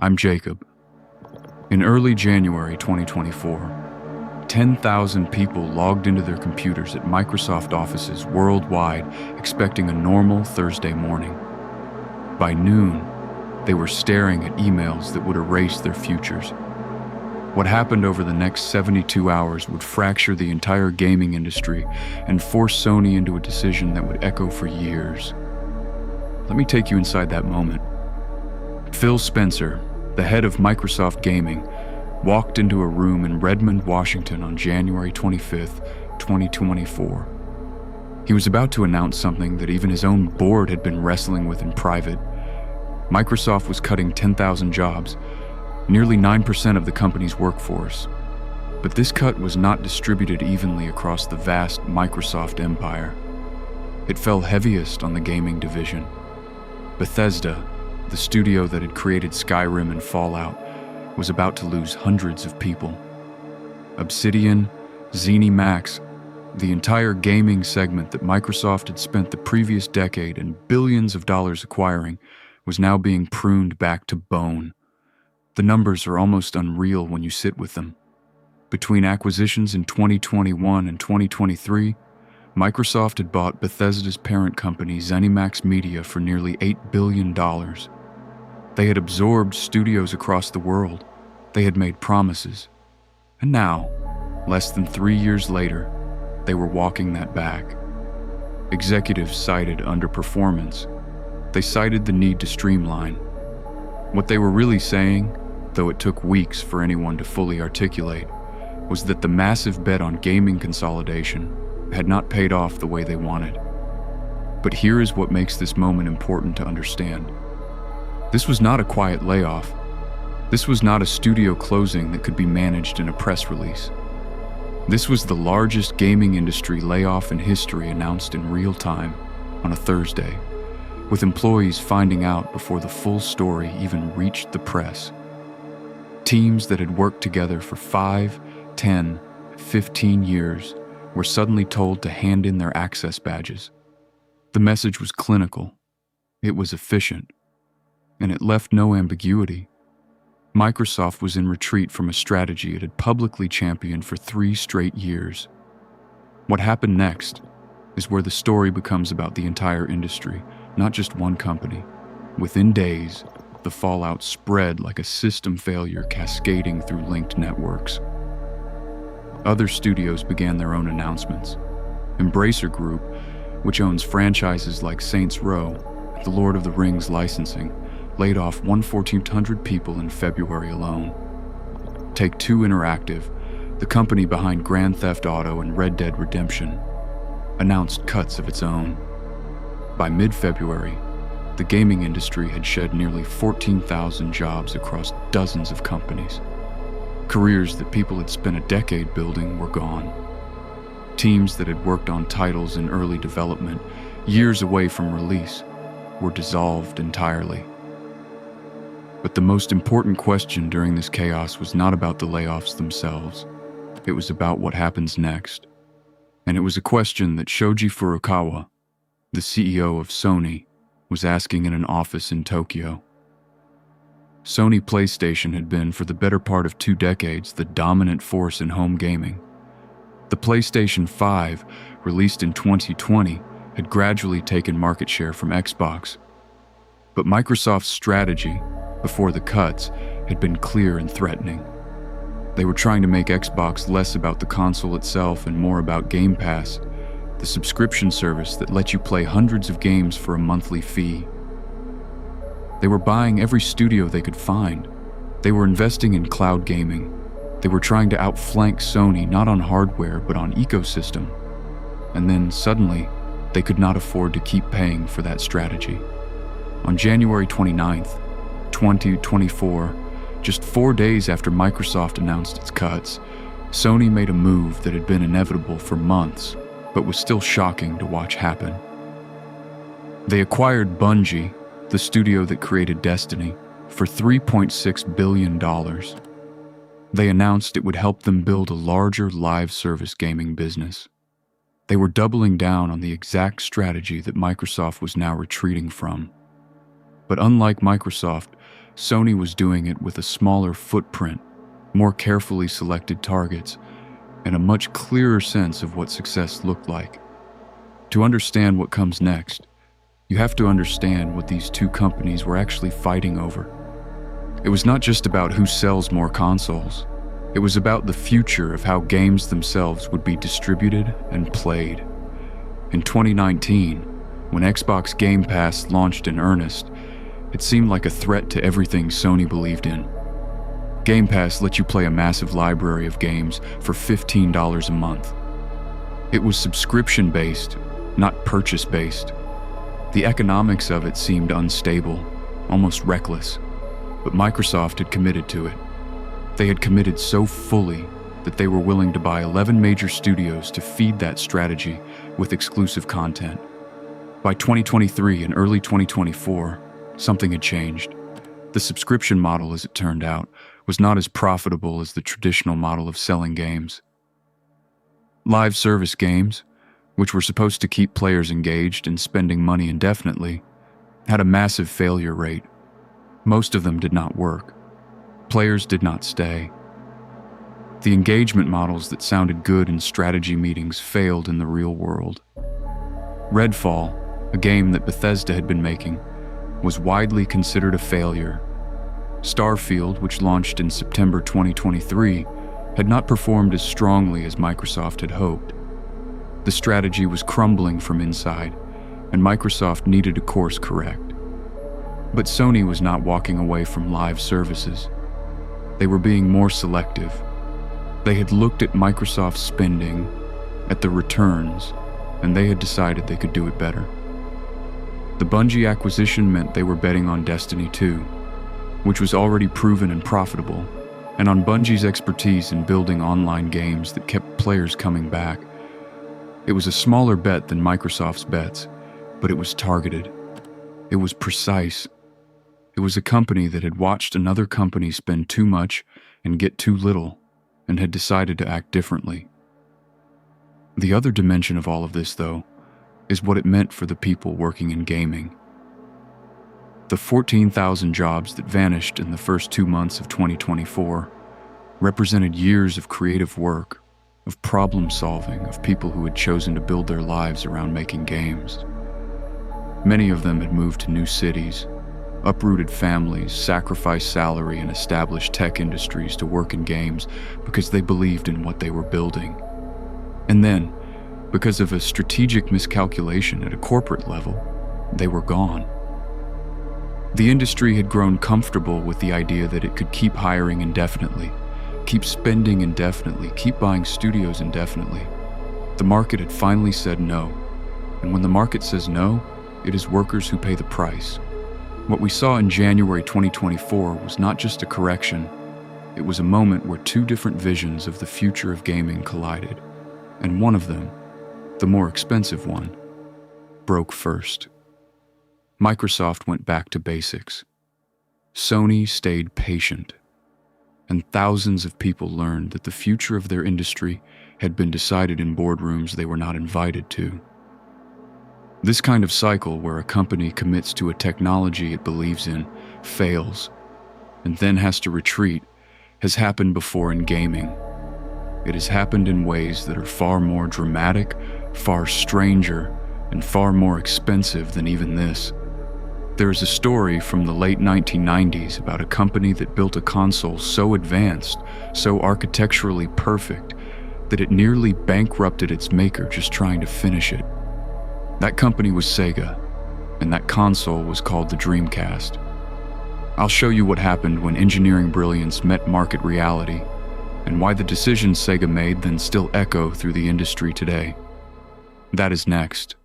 I'm Jacob. In early January 2024, 10,000 people logged into their computers at Microsoft offices worldwide expecting a normal Thursday morning. By noon, they were staring at emails that would erase their futures. What happened over the next 72 hours would fracture the entire gaming industry and force Sony into a decision that would echo for years. Let me take you inside that moment. Phil Spencer, the head of Microsoft Gaming, walked into a room in Redmond, Washington on January 25th, 2024. He was about to announce something that even his own board had been wrestling with in private. Microsoft was cutting 10,000 jobs, nearly 9% of the company's workforce. But this cut was not distributed evenly across the vast Microsoft empire. It fell heaviest on the gaming division. Bethesda, the studio that had created Skyrim and Fallout, was about to lose hundreds of people. Obsidian, ZeniMax, the entire gaming segment that Microsoft had spent the previous decade and billions of dollars acquiring, was now being pruned back to bone. The numbers are almost unreal when you sit with them. Between acquisitions in 2021 and 2023, Microsoft had bought Bethesda's parent company ZeniMax Media for nearly $8 billion. They had absorbed studios across the world. They had made promises. And now, less than 3 years later, they were walking that back. Executives cited underperformance. They cited the need to streamline. What they were really saying, though it took weeks for anyone to fully articulate, was that the massive bet on gaming consolidation had not paid off the way they wanted. But here is what makes this moment important to understand. This was not a quiet layoff. This was not a studio closing that could be managed in a press release. This was the largest gaming industry layoff in history announced in real time on a Thursday, with employees finding out before the full story even reached the press. Teams that had worked together for 5, 10, 15 years were suddenly told to hand in their access badges. The message was clinical, it was efficient, and it left no ambiguity. Microsoft was in retreat from a strategy it had publicly championed for 3 straight years. What happened next is where the story becomes about the entire industry, not just one company. Within days, the fallout spread like a system failure cascading through linked networks. Other studios began their own announcements. Embracer Group, which owns franchises like Saints Row, the Lord of the Rings licensing, laid off 1,400 people in February alone. Take-Two Interactive, the company behind Grand Theft Auto and Red Dead Redemption, announced cuts of its own. By mid-February, the gaming industry had shed nearly 14,000 jobs across dozens of companies. Careers that people had spent a decade building were gone. Teams that had worked on titles in early development, years away from release, were dissolved entirely. But the most important question during this chaos was not about the layoffs themselves. It was about what happens next. And it was a question that Shoji Furukawa, the CEO of Sony, was asking in an office in Tokyo. Sony PlayStation had been, for the better part of 2 decades, the dominant force in home gaming. The PlayStation 5, released in 2020, had gradually taken market share from Xbox. But Microsoft's strategy, before the cuts, had been clear and threatening. They were trying to make Xbox less about the console itself and more about Game Pass, the subscription service that let you play hundreds of games for a monthly fee. They were buying every studio they could find. They were investing in cloud gaming. They were trying to outflank Sony not on hardware but on ecosystem. And then suddenly, they could not afford to keep paying for that strategy. On January 29th, 2024, just 4 days after Microsoft announced its cuts, Sony made a move that had been inevitable for months, but was still shocking to watch happen. They acquired Bungie, the studio that created Destiny, for $3.6 billion. They announced it would help them build a larger live service gaming business. They were doubling down on the exact strategy that Microsoft was now retreating from. But unlike Microsoft, Sony was doing it with a smaller footprint, more carefully selected targets, and a much clearer sense of what success looked like. To understand what comes next, you have to understand what these two companies were actually fighting over. It was not just about who sells more consoles. It was about the future of how games themselves would be distributed and played. In 2019, when Xbox Game Pass launched in earnest, it seemed like a threat to everything Sony believed in. Game Pass let you play a massive library of games for $15 a month. It was subscription-based, not purchase-based. The economics of it seemed unstable, almost reckless, but Microsoft had committed to it. They had committed so fully that they were willing to buy 11 major studios to feed that strategy with exclusive content. By 2023 and early 2024, something had changed. The subscription model, as it turned out, was not as profitable as the traditional model of selling games. Live service games, which were supposed to keep players engaged and spending money indefinitely, had a massive failure rate. Most of them did not work. Players did not stay. The engagement models that sounded good in strategy meetings failed in the real world. Redfall, a game that Bethesda had been making, was widely considered a failure. Starfield, which launched in September 2023, had not performed as strongly as Microsoft had hoped. The strategy was crumbling from inside, and Microsoft needed to course correct. But Sony was not walking away from live services. They were being more selective. They had looked at Microsoft's spending, at the returns, and they had decided they could do it better. The Bungie acquisition meant they were betting on Destiny 2, which was already proven and profitable, and on Bungie's expertise in building online games that kept players coming back. It was a smaller bet than Microsoft's bets, but it was targeted. It was precise. It was a company that had watched another company spend too much and get too little, and had decided to act differently. The other dimension of all of this, though, is what it meant for the people working in gaming. The 14,000 jobs that vanished in the first 2 months of 2024 represented years of creative work, of problem solving, of people who had chosen to build their lives around making games. Many of them had moved to new cities, uprooted families, sacrificed salary, and established tech industries to work in games because they believed in what they were building. And then, because of a strategic miscalculation at a corporate level, they were gone. The industry had grown comfortable with the idea that it could keep hiring indefinitely, keep spending indefinitely, keep buying studios indefinitely. The market had finally said no, and when the market says no, it is workers who pay the price. What we saw in January 2024 was not just a correction, it was a moment where two different visions of the future of gaming collided, and one of them, the more expensive one, broke first. Microsoft went back to basics. Sony stayed patient, and thousands of people learned that the future of their industry had been decided in boardrooms they were not invited to. This kind of cycle where a company commits to a technology it believes in, fails, and then has to retreat, has happened before in gaming. It has happened in ways that are far more dramatic, far stranger, and far more expensive than even this. There is a story from the late 1990s about a company that built a console so advanced, so architecturally perfect, that it nearly bankrupted its maker just trying to finish it. That company was Sega, and that console was called the Dreamcast. I'll show you what happened when engineering brilliance met market reality, and why the decisions Sega made then still echo through the industry today. That is next.